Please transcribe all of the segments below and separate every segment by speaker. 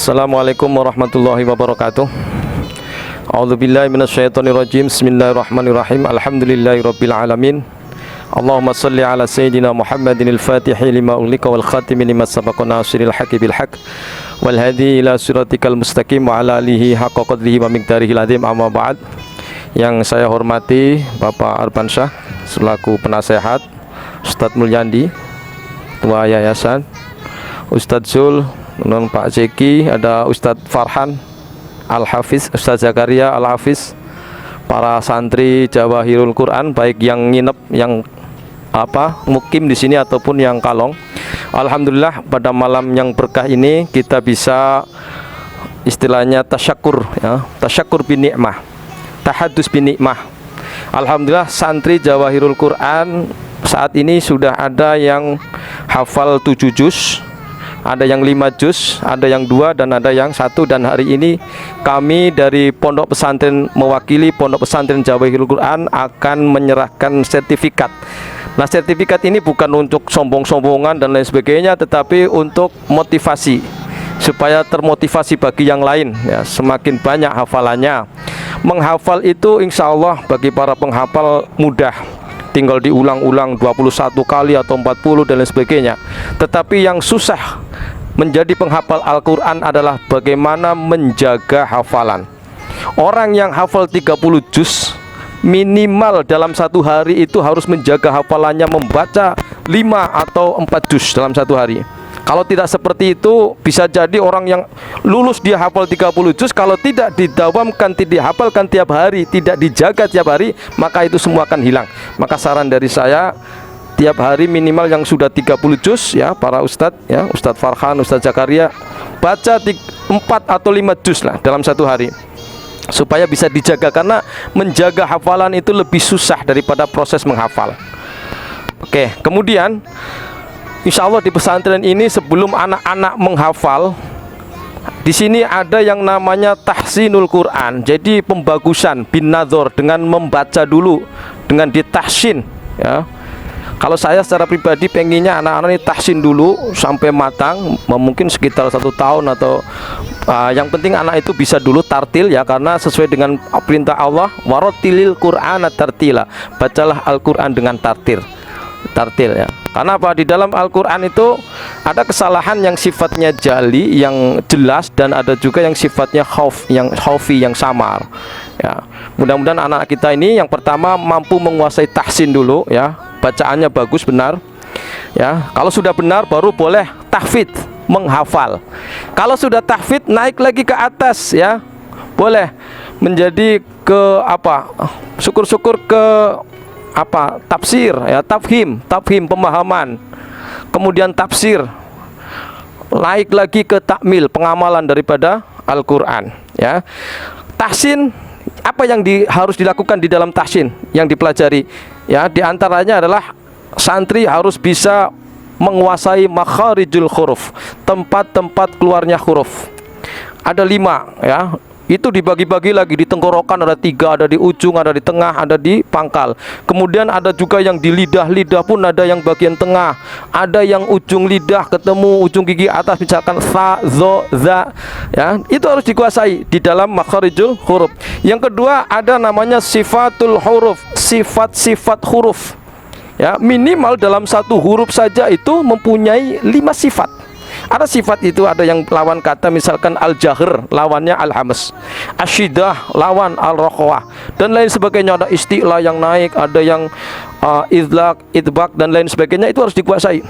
Speaker 1: Assalamualaikum warahmatullahi wabarakatuh. A'udzubillahi minasyaitonirrajim. Bismillahirrahmanirrahim. Alhamdulillahirabbil alamin. Allahumma shalli ala sayyidina Muhammadin al-Fatihi lima ughliqa wal khatimi lima sabaqa nasiril haqqi bil haqq wal hadi ila siratikal mustaqim wa ala alihi haqqa qadrihi wa miqdarihil azim. Amma ba'd. Yang saya hormati Bapak Arbansyah selaku penasehat, Ustadz Mulyandi Ketua Yayasan, Ustadz Zul, non Pak Zeki, ada Ustadz Farhan Al-Hafiz, Ustadz Zakaria Al-Hafiz, para santri Jawahirul Quran, baik yang nginep, yang mukim di sini ataupun yang kalong. Alhamdulillah pada malam yang berkah ini kita bisa istilahnya tasyakur, ya, tasyakur bin ni'mah, tahadus bin ni'mah. Alhamdulillah santri Jawahirul Quran saat ini sudah ada yang hafal 7 juz, ada yang 5 juz, ada yang 2 dan ada yang 1. Dan hari ini kami dari Pondok Pesantren mewakili Pondok Pesantren Jawahirul Quran akan menyerahkan sertifikat. Nah, sertifikat ini bukan untuk sombong-sombongan dan lain sebagainya, tetapi untuk motivasi, supaya termotivasi bagi yang lain, ya, semakin banyak hafalannya. Menghafal itu insya Allah bagi para penghafal mudah, tinggal diulang-ulang 21 kali atau 40 dan lain sebagainya. Tetapi yang susah menjadi penghafal Al-Quran adalah bagaimana menjaga hafalan. Orang yang hafal 30 juz minimal dalam satu hari itu harus menjaga hafalannya, membaca 5 atau 4 juz dalam satu hari. Kalau tidak seperti itu, bisa jadi orang yang lulus dia hafal 30 juz, kalau tidak didawamkan, tidak dihafalkan tiap hari, tidak dijaga tiap hari, maka itu semua akan hilang. Maka saran dari saya, tiap hari minimal yang sudah 30 juz, ya, para ustadz, ya, Ustadz Farhan, Ustadz Zakaria, baca 4 atau 5 juz lah dalam satu hari, supaya bisa dijaga, karena menjaga hafalan itu lebih susah daripada proses menghafal. Oke, kemudian insya Allah di pesantren ini sebelum anak-anak menghafal, di sini ada yang namanya tahsinul Quran. Jadi pembagusan bin nadhor, dengan membaca dulu, dengan ditahsin, ya. Kalau saya secara pribadi pengennya anak-anak ini tahsin dulu sampai matang, mungkin sekitar 1 tahun atau yang penting anak itu bisa dulu tartil, ya, karena sesuai dengan perintah Allah, warattilil Qur'ana tartila, bacalah Al-Quran dengan tartil, ya. Karena apa? Di dalam Al-Quran itu ada kesalahan yang sifatnya jali, yang jelas, dan ada juga yang sifatnya khaufi, yang samar, ya. Mudah-mudahan anak kita ini yang pertama mampu menguasai tahsin dulu, ya, bacaannya bagus, benar, ya. Kalau sudah benar baru boleh tahfidz, menghafal. Kalau sudah tahfidz naik lagi ke atas, ya, boleh menjadi ke syukur-syukur ke tafsir, ya, tafhim pemahaman, kemudian tafsir, naik lagi ke takmil, pengamalan daripada Al-Quran, ya. Tahsin, apa yang harus dilakukan di dalam tahsin yang dipelajari, ya, diantaranya adalah santri harus bisa menguasai makharijul huruf, tempat-tempat keluarnya huruf. Ada 5, ya. Itu dibagi-bagi lagi, di tenggorokan ada 3, ada di ujung, ada di tengah, ada di pangkal. Kemudian ada juga yang di lidah pun ada yang bagian tengah, ada yang ujung lidah ketemu ujung gigi atas, misalkan sa, zo, za, ya. Itu harus dikuasai di dalam makharijul huruf. Yang kedua ada namanya sifatul huruf, sifat-sifat huruf, ya. Minimal dalam satu huruf saja itu mempunyai 5 sifat. Ada sifat itu, ada yang lawan kata, misalkan al-jahr lawannya al-hamas, asyidah lawan al-rokhwah, dan lain sebagainya. Ada isti'la yang naik, ada yang idlaq, idbaq, dan lain sebagainya. Itu harus dikuasai,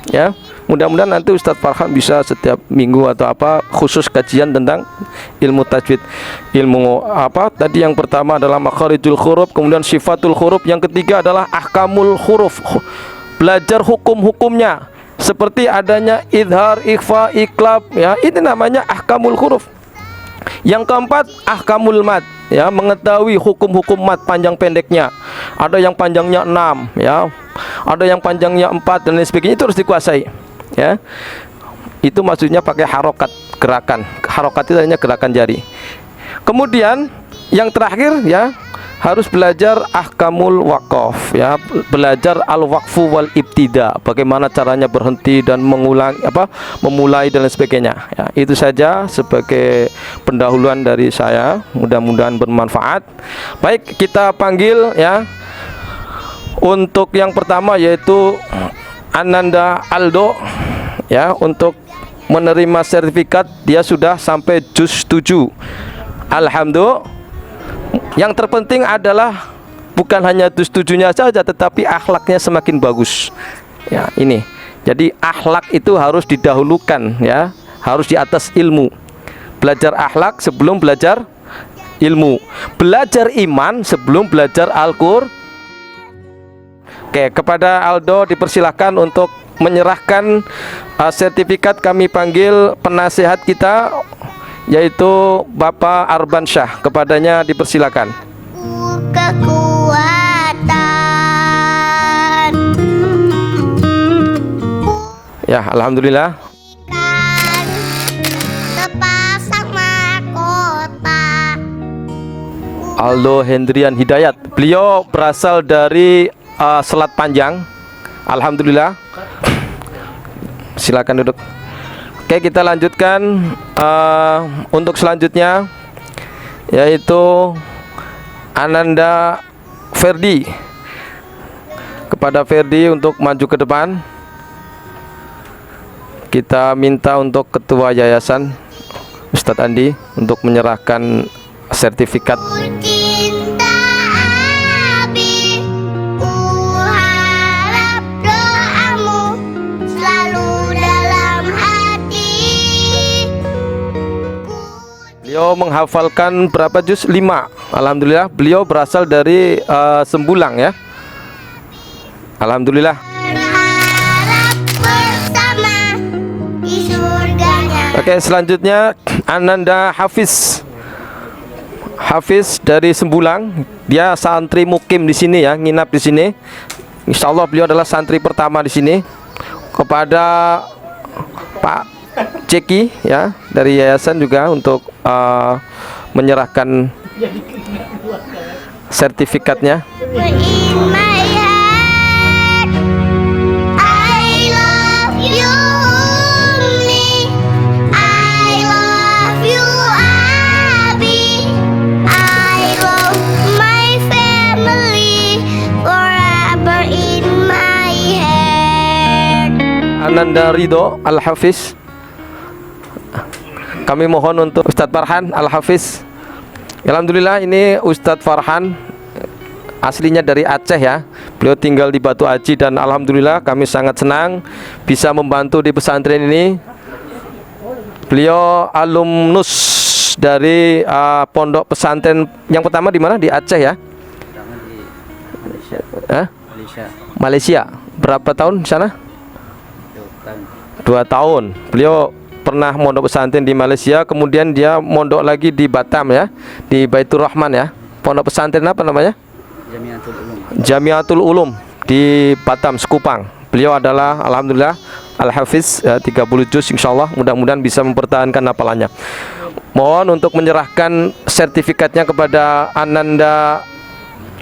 Speaker 1: ya. Mudah-mudahan nanti Ustadz Farhan bisa setiap minggu atau khusus kajian tentang ilmu tajwid. Ilmu tadi yang pertama adalah makharijul huruf, kemudian sifatul huruf, yang ketiga adalah ahkamul huruf, belajar hukum-hukumnya, seperti adanya idhar, ikhfa, iklab, ya, ini namanya ahkamul huruf. Yang keempat ahkamul mad, ya, mengetahui hukum-hukum mad, panjang pendeknya. Ada yang panjangnya 6, ya, ada yang panjangnya 4 dan lain sebagainya. Itu harus dikuasai, ya. Itu maksudnya pakai harokat, gerakan. Harokat itu hanya gerakan jari. Kemudian yang terakhir, ya, harus belajar ahkamul waqaf ya, belajar al-waqfu wal ibtida, bagaimana caranya berhenti dan mengulang memulai dan lain sebagainya ya. Itu saja sebagai pendahuluan dari saya, mudah-mudahan bermanfaat. Baik, kita panggil ya untuk yang pertama yaitu Ananda Aldo ya, untuk menerima sertifikat. Dia sudah sampai juz 7. Alhamdulillah. Yang terpenting adalah bukan hanya juz 7-nya saja, tetapi akhlaknya semakin bagus ya. Ini jadi akhlak itu harus didahulukan ya, harus di atas ilmu. Belajar akhlak sebelum belajar ilmu, belajar iman sebelum belajar Al-Qur'an. Oke, kepada Aldo dipersilahkan untuk menyerahkan sertifikat. Kami panggil penasehat kita yaitu Bapak Arban Syah, kepadanya dipersilakan. Kekuatan. Ya, alhamdulillah. Aldo Hendrian Hidayat, beliau berasal dari Selat Panjang. Alhamdulillah. Silakan duduk. Oke, kita lanjutkan untuk selanjutnya yaitu Ananda Ferdi. Kepada Ferdi untuk maju ke depan. Kita minta untuk Ketua Yayasan Ustadz Andi untuk menyerahkan sertifikat. Beliau menghafalkan berapa juz? 5. Alhamdulillah, beliau berasal dari Sembulang ya. Alhamdulillah. Oke, selanjutnya Ananda Hafiz. Hafiz dari Sembulang. Dia santri mukim di sini ya, nginap di sini. Insyaallah beliau adalah santri pertama di sini. Kepada Pak Ceki ya dari yayasan juga untuk menyerahkan sertifikatnya. Ananda Ridho Al-Hafiz. Kami mohon untuk Ustadz Farhan Al-Hafiz. Alhamdulillah, ini Ustadz Farhan aslinya dari Aceh ya. Beliau tinggal di Batu Aji dan alhamdulillah kami sangat senang bisa membantu di pesantren ini. Beliau alumnus dari pondok pesantren yang pertama di mana? Di Aceh ya? Malaysia. Berapa tahun di sana? 2 tahun. Beliau pernah mondok pesantren di Malaysia, kemudian dia mondok lagi di Batam ya, di Baitur Rahman ya. Pondok pesantren apa namanya? Jamiatul Ulum di Batam, Sekupang. Beliau adalah alhamdulillah Al-Hafiz 30 juz, insyaallah mudah-mudahan bisa mempertahankan hafalannya. Mohon untuk menyerahkan sertifikatnya kepada Ananda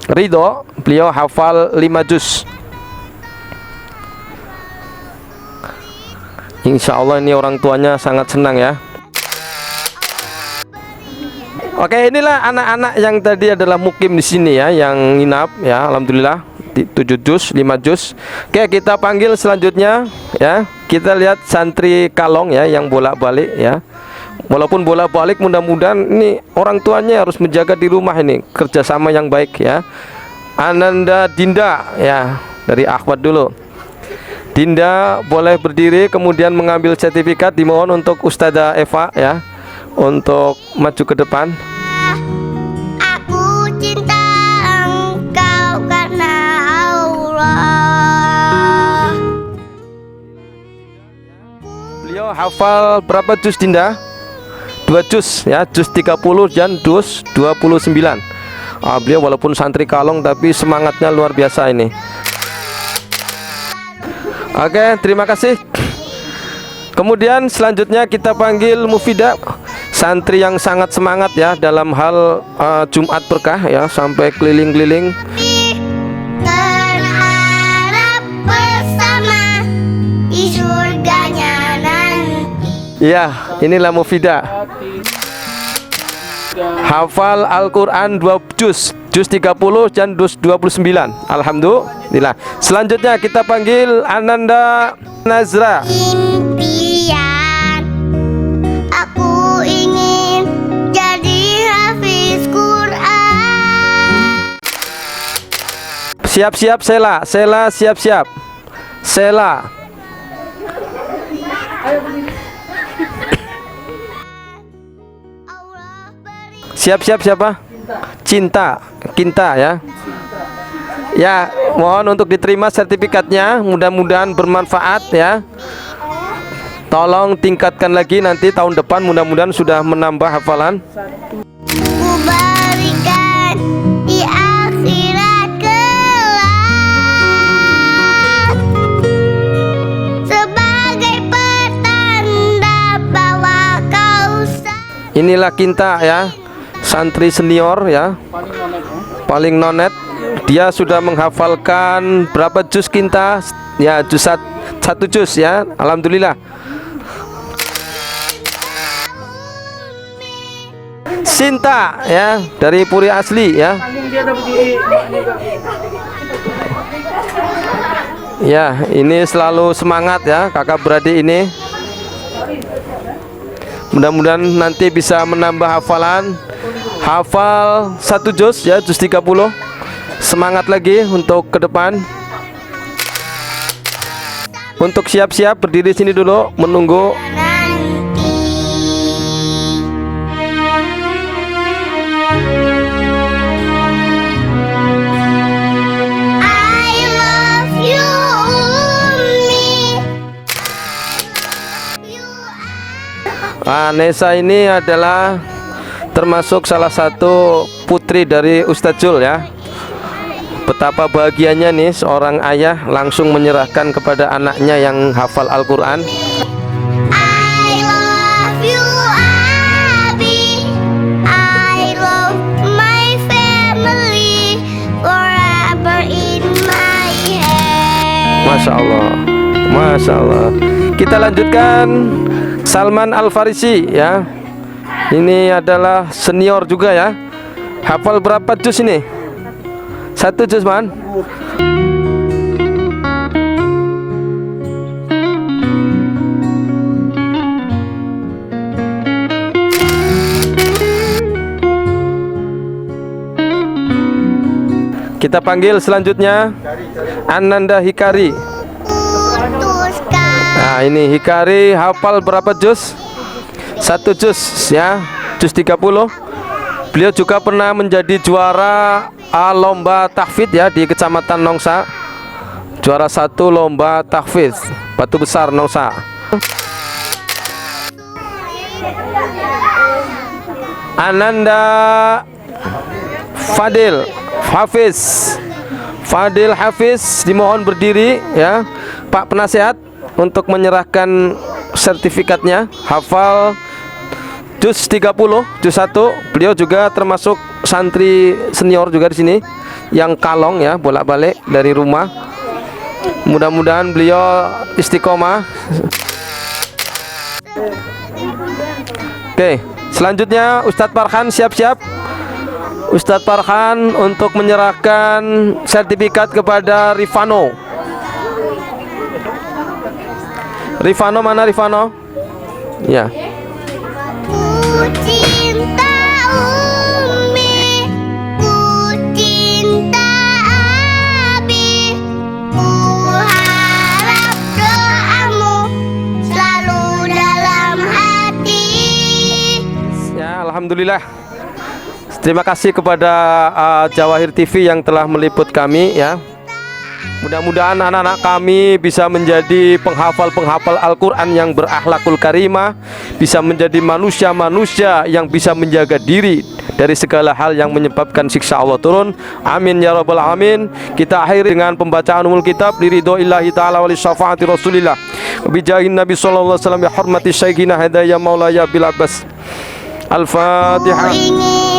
Speaker 1: Ridho. Beliau hafal 5 juz. Insya Allah ini orang tuanya sangat senang ya. Oke, inilah anak-anak yang tadi adalah mukim di sini ya, yang nginap ya, alhamdulillah 7 juz, 5 juz. Oke, kita panggil selanjutnya ya. Kita lihat santri Kalong ya, yang bolak-balik ya. Walaupun bolak-balik, mudah-mudahan ini orang tuanya harus menjaga di rumah ini, kerjasama yang baik ya. Ananda Dinda ya, dari Akhwat dulu. Dinda boleh berdiri kemudian mengambil sertifikat. Dimohon untuk Ustazah Eva ya untuk maju ke depan.
Speaker 2: Aku cinta engkau karena Allah.
Speaker 1: Beliau hafal berapa juz Dinda? 2 juz ya, juz 30 dan juz 29. Beliau walaupun santri Kalong tapi semangatnya luar biasa ini. Oke, terima kasih. Kemudian selanjutnya kita panggil Mufidah. santri yang sangat semangat ya dalam hal Jumat berkah ya, sampai keliling-keliling.
Speaker 2: Berharap bersama di surganya nanti.
Speaker 1: Ya, inilah Mufidah. Hafal Al-Quran 2 juz 30 dan juz 29. Alhamdulillah. Selanjutnya kita panggil Ananda Nazra.
Speaker 2: Impian aku ingin jadi hafiz Quran.
Speaker 1: Siap-siap Sela, siap-siap. Sela.
Speaker 2: Allah beri
Speaker 1: Siap-siap siapa? Cinta, Kinta ya. Ya, mohon untuk diterima sertifikatnya, mudah-mudahan bermanfaat ya. Tolong tingkatkan lagi nanti tahun depan, mudah-mudahan sudah menambah hafalan.
Speaker 2: ku berikan di akhirat kelak sebagai pertanda bahwa kau
Speaker 1: Inilah Kinta ya, santri senior ya, paling nonet. Dia sudah menghafalkan berapa juz Kinta? Ya, satu juz ya. Alhamdulillah. Sinta ya, dari Puri Asli ya. Ya, ini selalu semangat ya kakak beradik ini. Mudah-mudahan nanti bisa menambah hafalan. Hafal satu juz ya, juz 30. Semangat lagi untuk ke depan. Untuk siap-siap berdiri sini dulu menunggu.
Speaker 2: nanti. I love you, Umi.
Speaker 1: Nesa ini adalah termasuk salah satu putri dari Ustadz Jul ya. Betapa bahagianya nih seorang ayah langsung menyerahkan kepada anaknya yang hafal Al-Quran.
Speaker 2: I love you, Abi. I love my family forever in my head.
Speaker 1: Masya Allah, Masya Allah. Kita lanjutkan Salman Al-Farisi ya. Ini adalah senior juga ya. Hafal berapa juz ini? Satu juz man. Kita panggil selanjutnya Ananda Hikari.
Speaker 2: Putuskan
Speaker 1: Nah ini Hikari hafal berapa juz? Satu juz ya, juz 30. Beliau juga pernah menjadi juara lomba tahfidz ya di Kecamatan Nongsa. Juara 1 lomba tahfidz Batu Besar Nongsa. Ananda Fadil Hafiz. Fadil Hafiz dimohon berdiri ya, Pak Penasehat, untuk menyerahkan sertifikatnya. Hafal juz 30, juz 1. Beliau juga termasuk santri senior juga di sini yang kalong ya, bolak-balik dari rumah. Mudah-mudahan beliau istiqomah. Oke, selanjutnya Ustadz Farhan siap-siap. Ustadz Farhan untuk menyerahkan sertifikat kepada Rifano. Rifano mana Rifano? Ya.
Speaker 2: ku cinta Umi, ku cinta Abi, ku harap doamu selalu dalam hati.
Speaker 1: Ya, alhamdulillah. Terima kasih kepada Jawahir TV yang telah meliput kami ya. Mudah-mudahan anak-anak kami bisa menjadi penghafal-penghafal Al-Quran yang berakhlakul karimah, bisa menjadi manusia-manusia yang bisa menjaga diri dari segala hal yang menyebabkan siksa Allah turun. Amin ya rabbal alamin. Kita akhiri dengan pembacaan umul kitab liridhoillahi ta'ala wa li syafaati rasulillah bijahin nabi sallallahu alaihi wasallam bi hurmati syekhina hadaya maulaya bil abbas. Al-Fatihah.
Speaker 2: Ingin